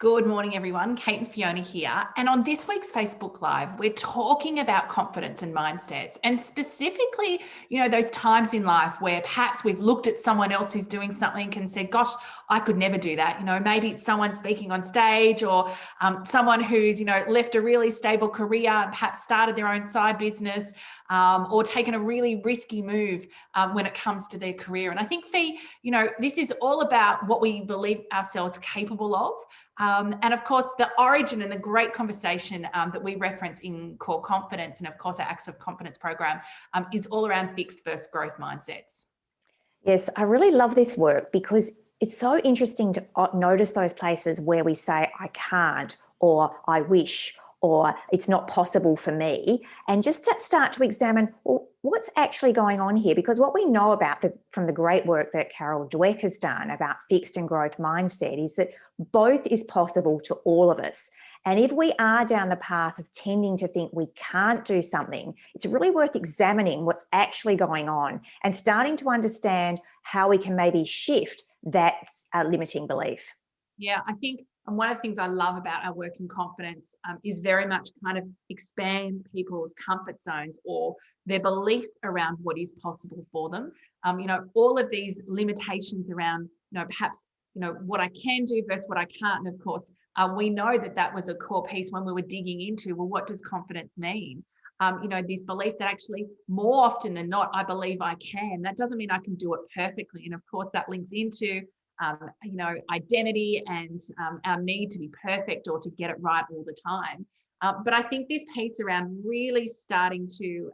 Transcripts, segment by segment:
Good morning, everyone. Kate and Fiona here. And on this week's Facebook Live, we're talking about confidence and mindsets, and specifically, those times in life where perhaps we've looked at someone else who's doing something and said, gosh, I could never do that. Maybe it's someone speaking on stage or someone who's, left a really stable career and perhaps started their own side business or taken a really risky move when it comes to their career. And I think, Fee, this is all about what we believe ourselves capable of. And of course, the origin and the great conversation that we reference in Core Confidence and of course our Acts of Confidence program is all around fixed versus growth mindsets. Yes, I really love this work because it's so interesting to notice those places where we say, I can't, or I wish, or it's not possible for me, and just to start to examine, well, what's actually going on here? Because what we know about from the great work that Carol Dweck has done about fixed and growth mindset is that both is possible to all of us. And if we are down the path of tending to think we can't do something, it's really worth examining what's actually going on and starting to understand how we can maybe shift that limiting belief. Yeah, I think, and one of the things I love about our work in confidence is very much kind of expands people's comfort zones or their beliefs around what is possible for them. All of these limitations around, perhaps, what I can do versus what I can't. And of course, we know that was a core piece when we were digging into, well, what does confidence mean? This belief that actually more often than not, I believe I can. That doesn't mean I can do it perfectly. And of course, that links into identity and our need to be perfect or to get it right all the time. But I think this piece around really starting to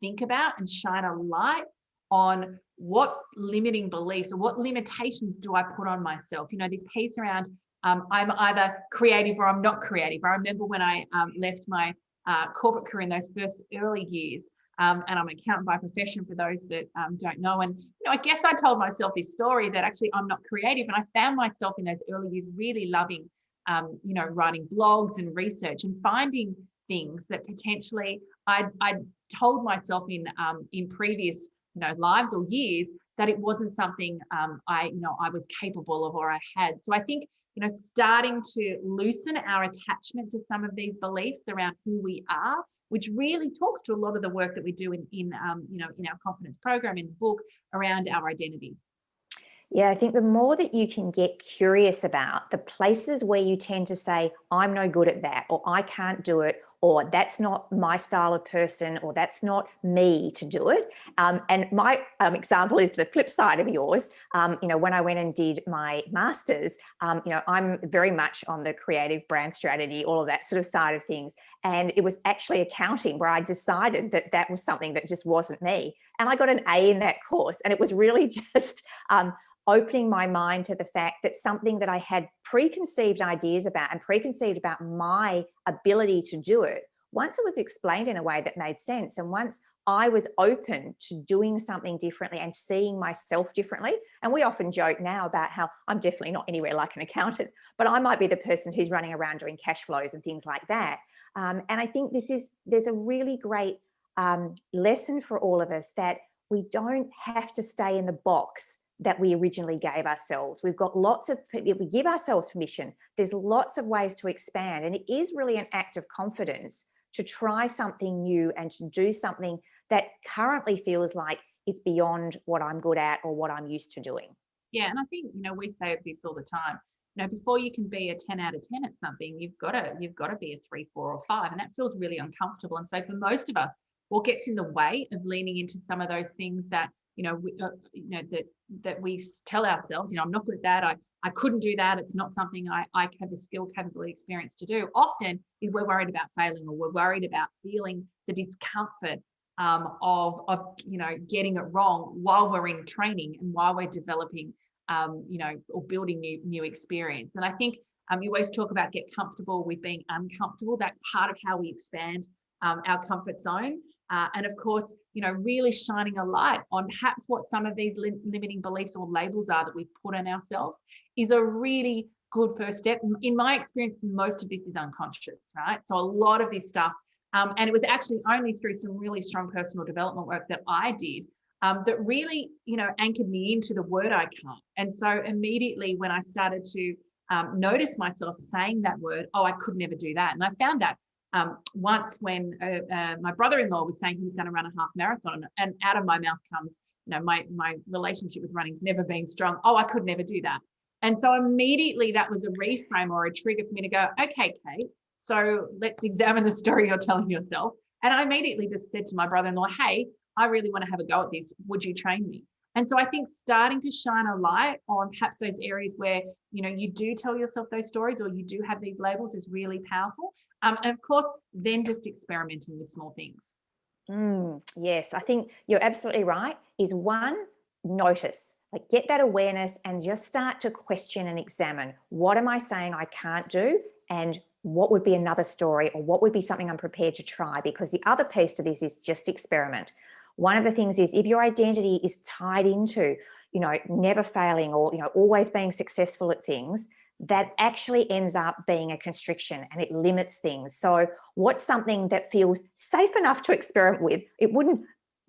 think about and shine a light on what limiting beliefs or what limitations do I put on myself? This piece around I'm either creative or I'm not creative. I remember when I left my corporate career in those first early years, and I'm an accountant by profession for those that don't know. And, I guess I told myself this story that actually I'm not creative. And I found myself in those early years really loving, writing blogs and research and finding things that potentially I'd told myself in previous, lives or years that it wasn't something I was capable of or I had. So I think, starting to loosen our attachment to some of these beliefs around who we are, which really talks to a lot of the work that we do in our confidence program, in the book, around our identity. Yeah, I think the more that you can get curious about the places where you tend to say, I'm no good at that, or I can't do it, or that's not my style of person, or that's not me to do it. And my example is the flip side of yours. When I went and did my master's, I'm very much on the creative brand strategy, all of that sort of side of things. And it was actually accounting where I decided that was something that just wasn't me. And I got an A in that course. And it was really just opening my mind to the fact that something that I had preconceived ideas about and preconceived about my ability to do it, once it was explained in a way that made sense, and once I was open to doing something differently and seeing myself differently, and we often joke now about how I'm definitely not anywhere like an accountant, but I might be the person who's running around doing cash flows and things like that. And I think there's a really great lesson for all of us that we don't have to stay in the box that we originally gave ourselves. We've got if we give ourselves permission, there's lots of ways to expand. And it is really an act of confidence to try something new and to do something that currently feels like it's beyond what I'm good at or what I'm used to doing. Yeah, and I think, we say this all the time. Before you can be a 10 out of 10 at something, you've got to be a 3, 4, or 5, and that feels really uncomfortable. And so for most of us, what gets in the way of leaning into some of those things that that we tell ourselves, I'm not good at that. I couldn't do that. It's not something I have the skill, capability, experience to do. Often is we're worried about failing, or we're worried about feeling the discomfort of getting it wrong while we're in training and while we're developing, or building new experience. And I think you always talk about get comfortable with being uncomfortable. That's part of how we expand our comfort zone. And of course, really shining a light on perhaps what some of these limiting beliefs or labels are that we've put on ourselves is a really good first step. In my experience, most of this is unconscious, right? So a lot of this stuff, and it was actually only through some really strong personal development work that I did that really, anchored me into the word I can't. And so immediately when I started to noticed myself saying that word, oh, I could never do that. And I found that once when my brother-in-law was saying he was going to run a half marathon, and out of my mouth comes, my relationship with running's never been strong. Oh, I could never do that. And so immediately that was a reframe or a trigger for me to go, okay, Kate, so let's examine the story you're telling yourself. And I immediately just said to my brother-in-law, hey, I really want to have a go at this. Would you train me? And so I think starting to shine a light on perhaps those areas where, you do tell yourself those stories or you do have these labels is really powerful. And of course, then just experimenting with small things. Yes, I think you're absolutely right. Is one, notice, like get that awareness and just start to question and examine, what am I saying I can't do? And what would be another story, or what would be something I'm prepared to try? Because the other piece to this is just experiment. One of the things is, if your identity is tied into, never failing, or, always being successful at things, that actually ends up being a constriction and it limits things. So what's something that feels safe enough to experiment with? It wouldn't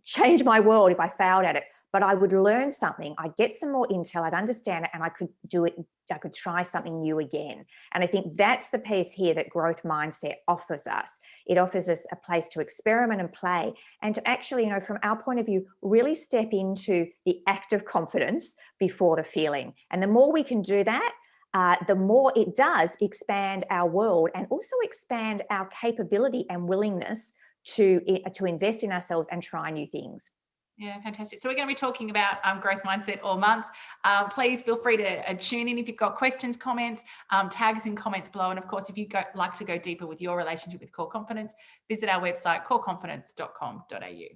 change my world if I failed at it, but I would learn something. I'd get some more intel, I'd understand it, and I could do it. I could try something new again. And I think that's the piece here that growth mindset offers us. It offers us a place to experiment and play, and to actually, from our point of view, really step into the act of confidence before the feeling. And the more we can do that, the more it does expand our world and also expand our capability and willingness to invest in ourselves and try new things. Yeah, fantastic. So we're going to be talking about growth mindset all month. Please feel free to tune in if you've got questions, comments, tag us in comments below. And of course, if you'd like to go deeper with your relationship with core confidence, visit our website, coreconfidence.com.au.